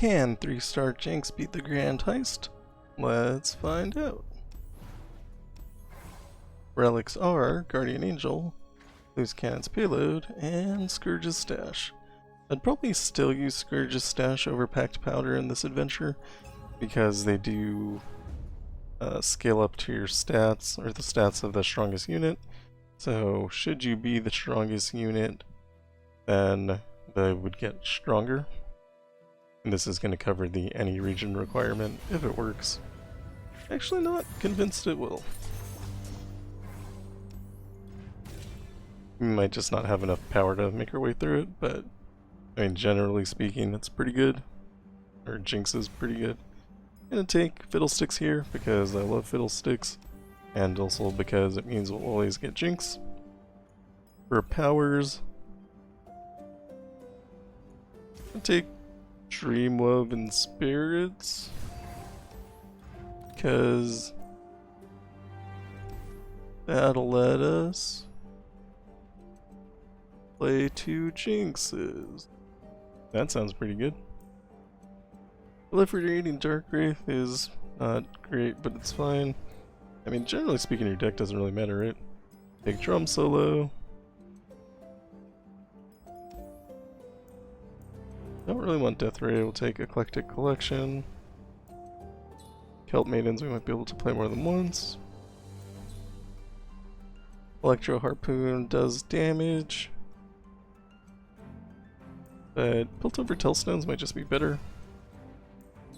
Can 3-star Jinx beat the Grand Heist? Let's find out. Relics are Guardian Angel, Loose Cannon's Payload, and Scourge's Stash. I'd probably still use Scourge's Stash over Packed Powder in this adventure, because they do scale up to your stats, or the stats of the strongest unit. So should you be the strongest unit, then they would get stronger. And this is going to cover the any region requirement if it works. Actually not convinced it will. We might just not have enough power to make our way through it, but I mean generally speaking it's pretty good. Or Jinx is pretty good. I'm gonna take Fiddlesticks here because I love Fiddlesticks, and also because it means we'll always get Jinx. For powers, I'll take Dreamwove and Spirits, because that'll let us play 2 Jinxes. That sounds pretty good. Proliferating Dark Wraith is not great, but it's fine. I mean, generally speaking, your deck doesn't really matter, right? Take Drum Solo. Don't really want Death Ray, we'll take Eclectic Collection. Kelp Maidens we might be able to play more than once. Electro Harpoon does damage, but Built Over Tellstones might just be better.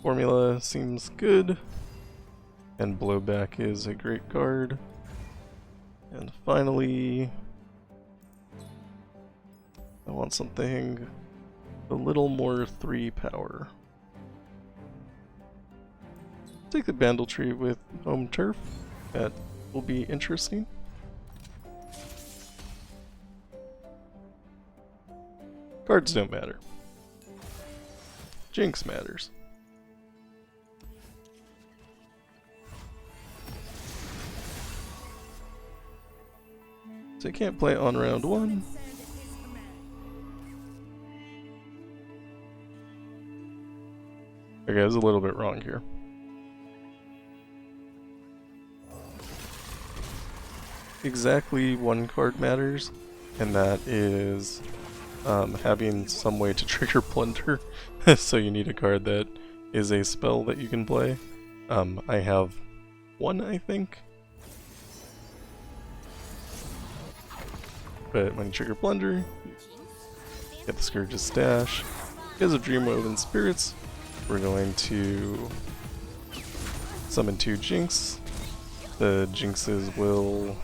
Formula seems good, and Blowback is a great card. And finally, I want something a little more 3 power. Take the Bandletree with Home Turf, that will be interesting. Cards don't matter. Jinx matters. So I can't play on round 1. Okay, I was a little bit wrong here. Exactly 1 card matters, and that is having some way to trigger Plunder. So you need a card that is a spell that you can play. I have 1, I think. But when you trigger Plunder, you get the Scourge's Stash. Because of Dreamwave and Spirits, we're going to summon 2 Jinx. The Jinxes will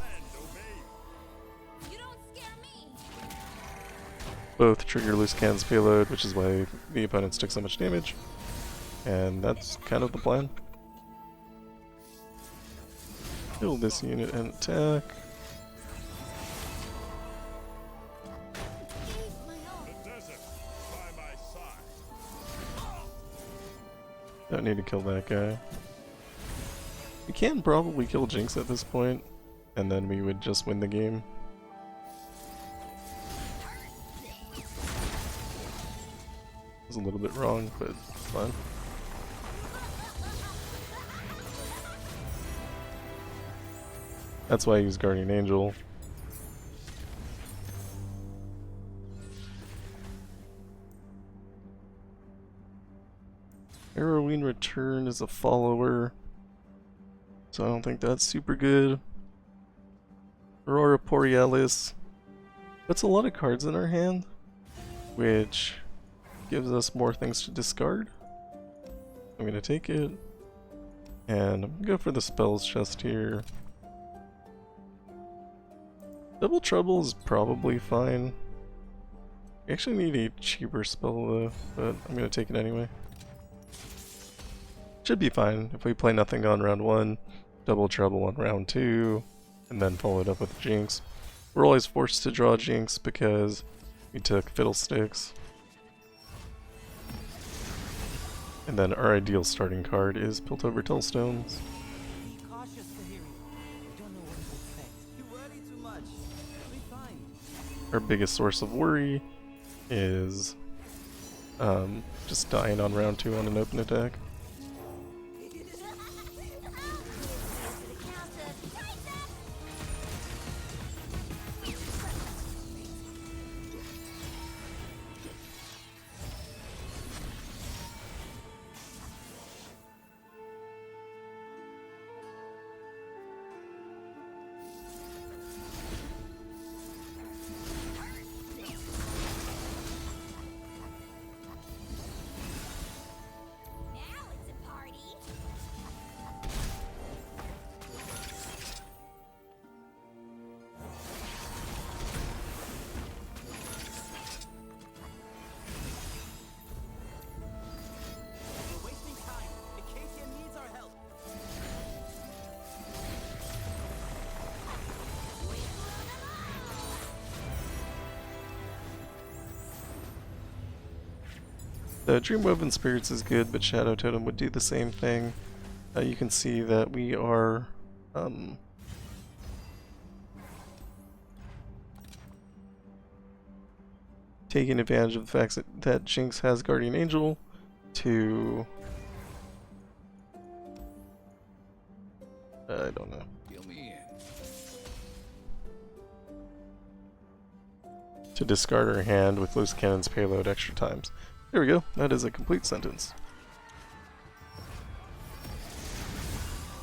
both trigger Loose Cannon's Payload, which is why the opponents took so much damage. And that's kind of the plan. Kill this unit and attack. Don't need to kill that guy. We can probably kill Jinx at this point, and then we would just win the game. I was a little bit wrong, but it's fine. That's why I use Guardian Angel. Harrowing Return is a follower, so I don't think that's super good. Aurora Borealis puts a lot of cards in our hand, which gives us more things to discard. I'm gonna take it, and I'm gonna go for the spells chest here. Double Trouble is probably fine. I actually need a cheaper spell though, but I'm gonna take it anyway. Should be fine if we play nothing on round 1, Double Trouble on round 2, and then follow it up with Jinx. We're always forced to draw Jinx because we took Fiddlesticks. And then our ideal starting card is Built Over Tellstones. Our biggest source of worry is just dying on round 2 on an open attack. The Dreamwoven Spirits is good, but Shadow Totem would do the same thing. You can see that we are taking advantage of the fact that Jinx has Guardian Angel to... I don't know. To discard her hand with Loose Cannon's Payload extra times. There we go, that is a complete sentence.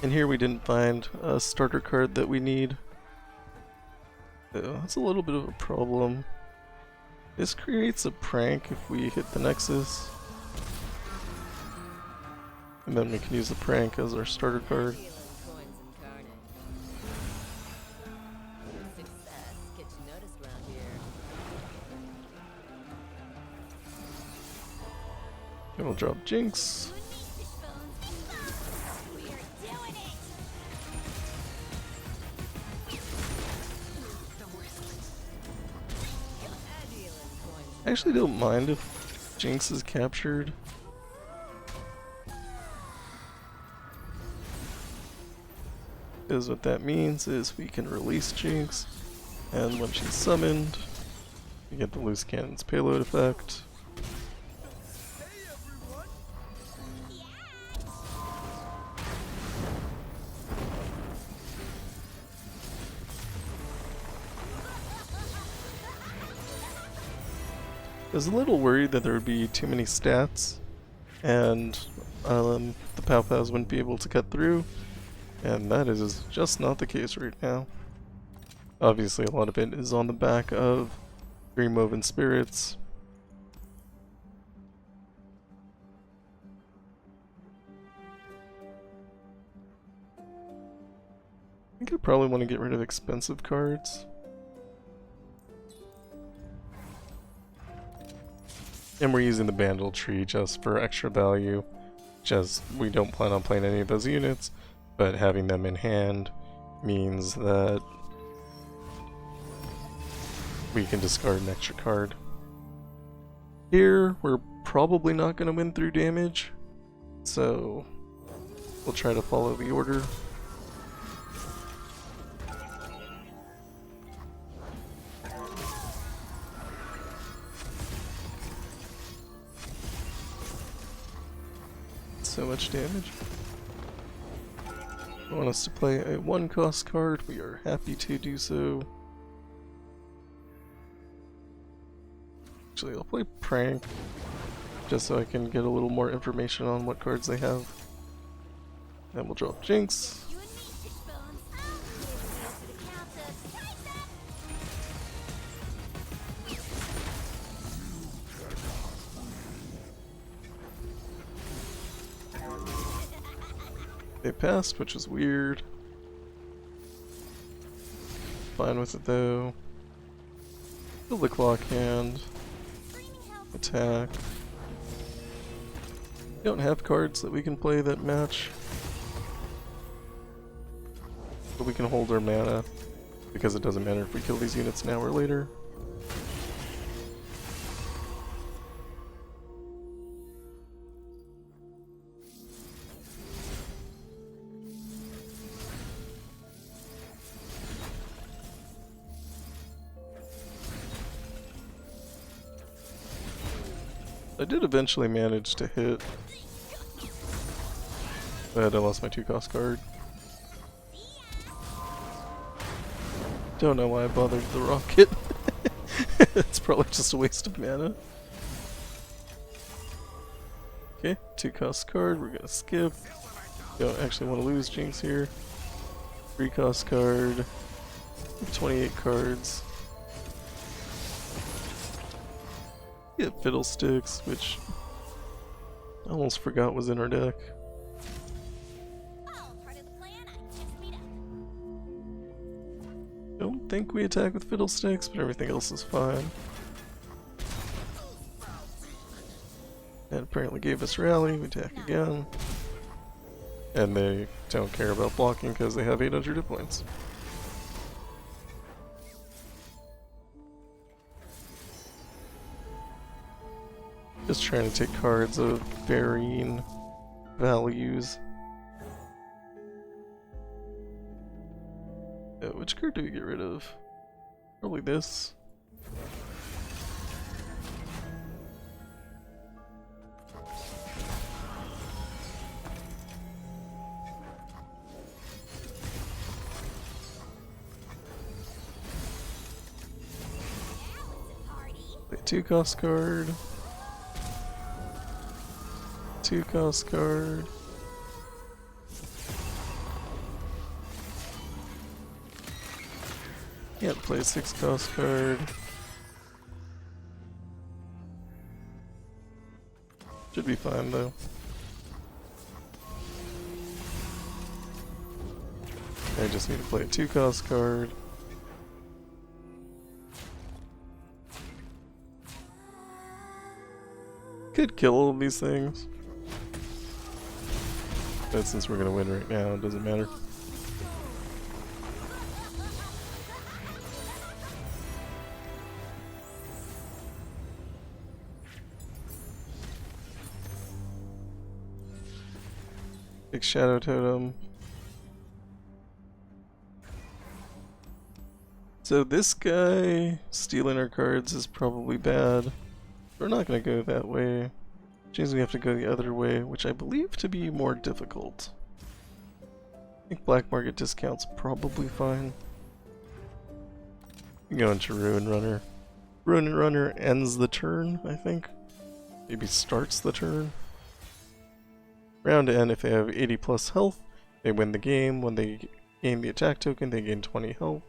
And here we didn't find a starter card that we need. So that's a little bit of a problem. This creates a prank if we hit the Nexus. And then we can use the prank as our starter card. And we'll drop Jinx. I actually don't mind if Jinx is captured. Because what that means is we can release Jinx, and when she's summoned, we get the Loose Cannon's Payload effect. I was a little worried that there would be too many stats and the Pow Pows wouldn't be able to cut through, and that is just not the case right now. Obviously a lot of it is on the back of Dreamwoven Spirits. I think I probably want to get rid of expensive cards. And we're using the Bandle Tree just for extra value. Just, we don't plan on playing any of those units, but having them in hand means that we can discard an extra card. Here, we're probably not going to win through damage, so we'll try to follow the order. So much damage. If you want us to play a 1-cost card, we are happy to do so. Actually, I'll play Prank, just so I can get a little more information on what cards they have. Then we'll drop Jinx. They passed, which is weird. Fine with it though. Build the clock hand. Attack. We don't have cards that we can play that match. But we can hold our mana, because it doesn't matter if we kill these units now or later. I did eventually manage to hit, but I lost my 2-cost card. Don't know why I bothered the rocket. It's probably just a waste of mana. Okay, 2-cost card, we're gonna skip. Don't actually want to lose Jinx here. 3-cost card, 28 cards. Get Fiddlesticks, which I almost forgot was in our deck. Don't think we attack with Fiddlesticks, but everything else is fine. That apparently gave us rally, we attack again. And they don't care about blocking because they have 800 hit points. Just trying to take cards of varying values. Which card do we get rid of? Probably this. Play 2-cost card. 2-cost card. Can't play a 6-cost card. Should be fine though. I just need to play a 2-cost card. Could kill all of these things. But since we're gonna win right now, it doesn't matter. Big Shadow Totem. So this guy stealing our cards is probably bad. We're not gonna go that way. Which means we have to go the other way, which I believe to be more difficult. I think black market discount's probably fine. We go into Ruin Runner. Ruin Runner ends the turn, I think. Maybe starts the turn. Round end, if they have 80 plus health, they win the game. When they gain the attack token, they gain 20 health.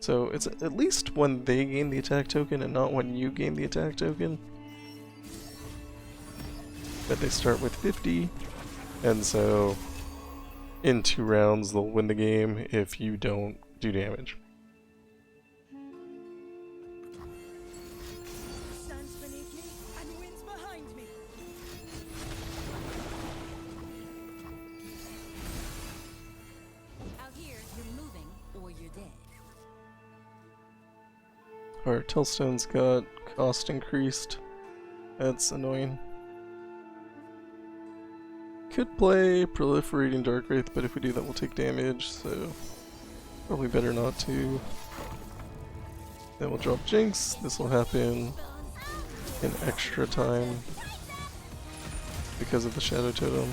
So it's at least when they gain the attack token and not when you gain the attack token. But they start with 50, and so in 2 rounds they'll win the game if you don't do damage. Our Tellstone's got cost increased. That's annoying. Could play Proliferating Dark Wraith, but if we do that we'll take damage, so probably better not to. Then we'll drop Jinx. This will happen in extra time because of the Shadow Totem.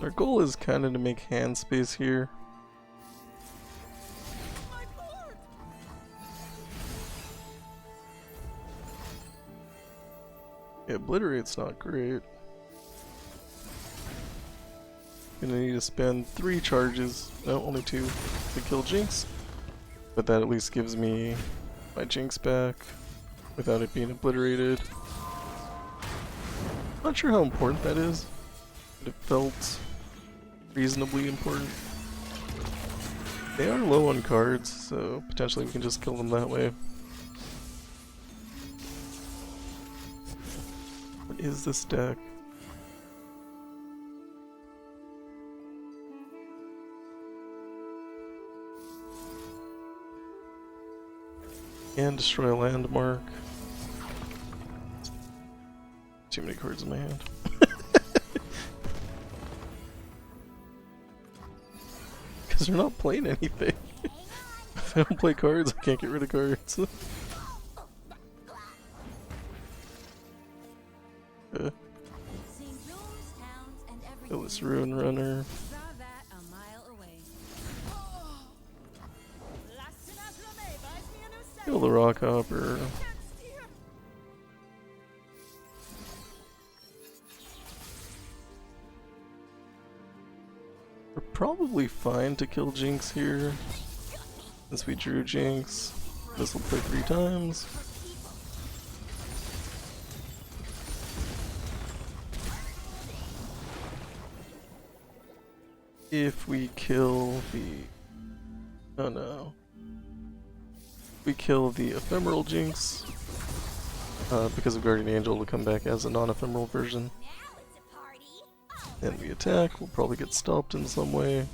Our goal is kind of to make hand space here. Yeah, Obliterate's not great. Gonna need to spend 3 charges, no, only 2, to kill Jinx. But that at least gives me my Jinx back without it being obliterated. Not sure how important that is, but it felt reasonably important. They are low on cards, so potentially we can just kill them that way. What is this deck? And destroy a landmark. Too many cards in my hand. Because they're not playing anything. If I don't play cards, I can't get rid of cards. Kill this Ruin Runner. Kill the Rock Hopper. We're probably fine to kill Jinx here. Since we drew Jinx. This will play 3 times. If we kill the... oh no. We kill the Ephemeral Jinx. Because of Guardian Angel will come back as a non-ephemeral version. And we attack, we'll probably get stopped in some way.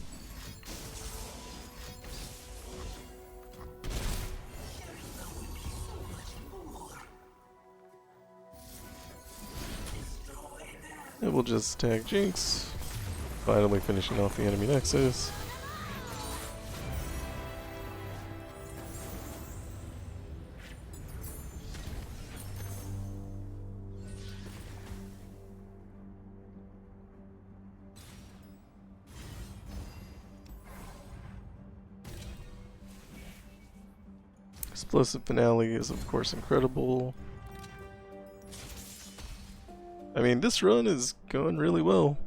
And we'll just tag Jinx, finally finishing off the enemy Nexus. Explosive Finale is of course incredible. I mean, this run is going really well.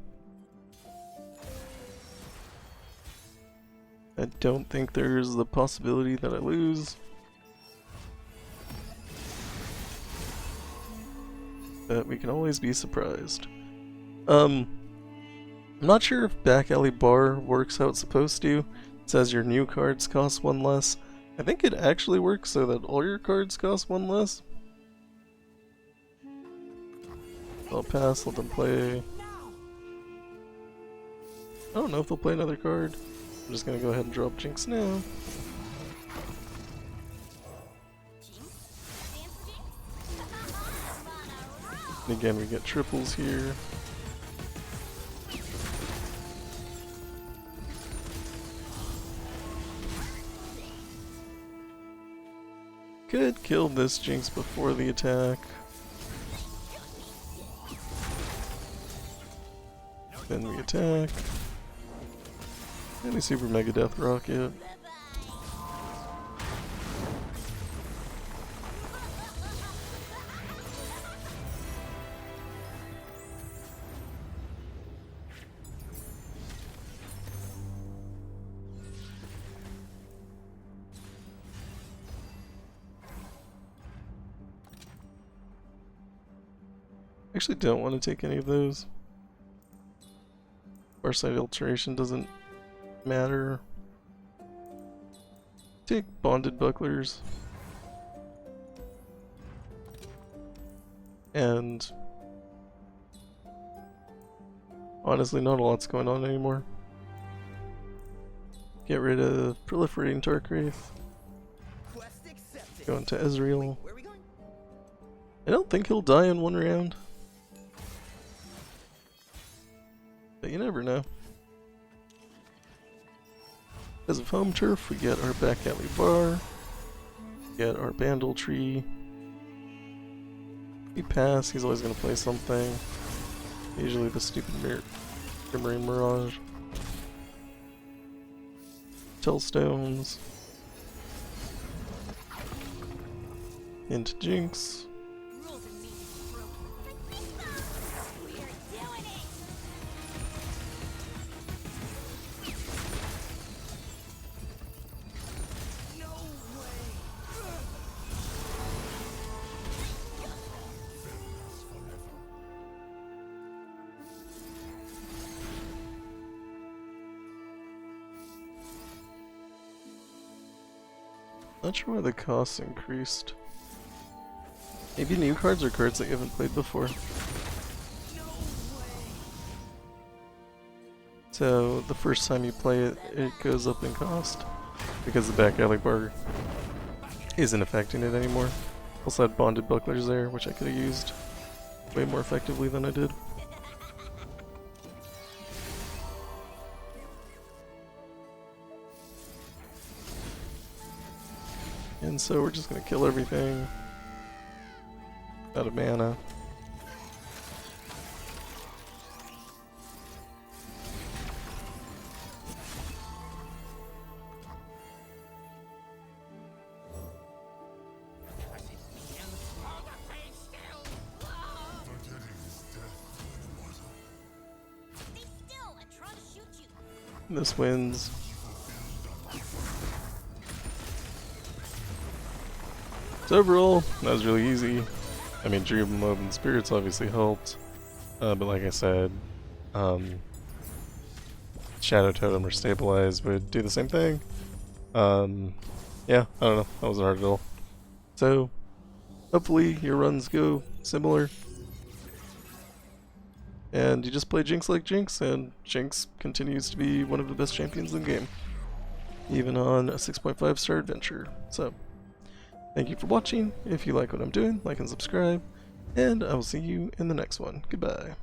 I don't think there's the possibility that I lose. But we can always be surprised. I'm not sure if Back Alley Bar works how it's supposed to. It says your new cards cost 1 less. I think it actually works so that all your cards cost 1 less. I'll pass, let them play. I don't know if they'll play another card. I'm just gonna go ahead and drop Jinx now. And again, we get triples here. Could kill this Jinx before the attack. Then we attack. And we Super Mega Death Rocket. Actually don't want to take any of those. Farsight Alteration doesn't matter. Take Bonded Bucklers. And honestly, not a lot's going on anymore. Get rid of Proliferating Tarkwraith. Go into Ezreal. I don't think he'll die in 1 round. But you never know. Because of home turf, we get our Back Alley Bar, get our Bandle Tree. We pass, he's always going to play something. Usually the stupid Glimmering Mirage. Tellstones. Into Jinx. Not sure why the costs increased. Maybe new cards or cards that you haven't played before. So the first time you play it, it goes up in cost because the Back Alley Bar isn't affecting it anymore. Also had bonded bucklers there, which I could have used way more effectively than I did. And so we're just gonna kill everything out of mana. This wins. So overall, that was really easy. I mean, Dream Mob and Spirits obviously helped, but like I said, Shadow Totem or Stabilize would do the same thing. Yeah, I don't know, that wasn't hard at all. So, hopefully your runs go similar. And you just play Jinx like Jinx, and Jinx continues to be one of the best champions in the game. Even on a 6.5 star adventure. So, thank you for watching. If you like what I'm doing, like and subscribe. And I will see you in the next one. Goodbye.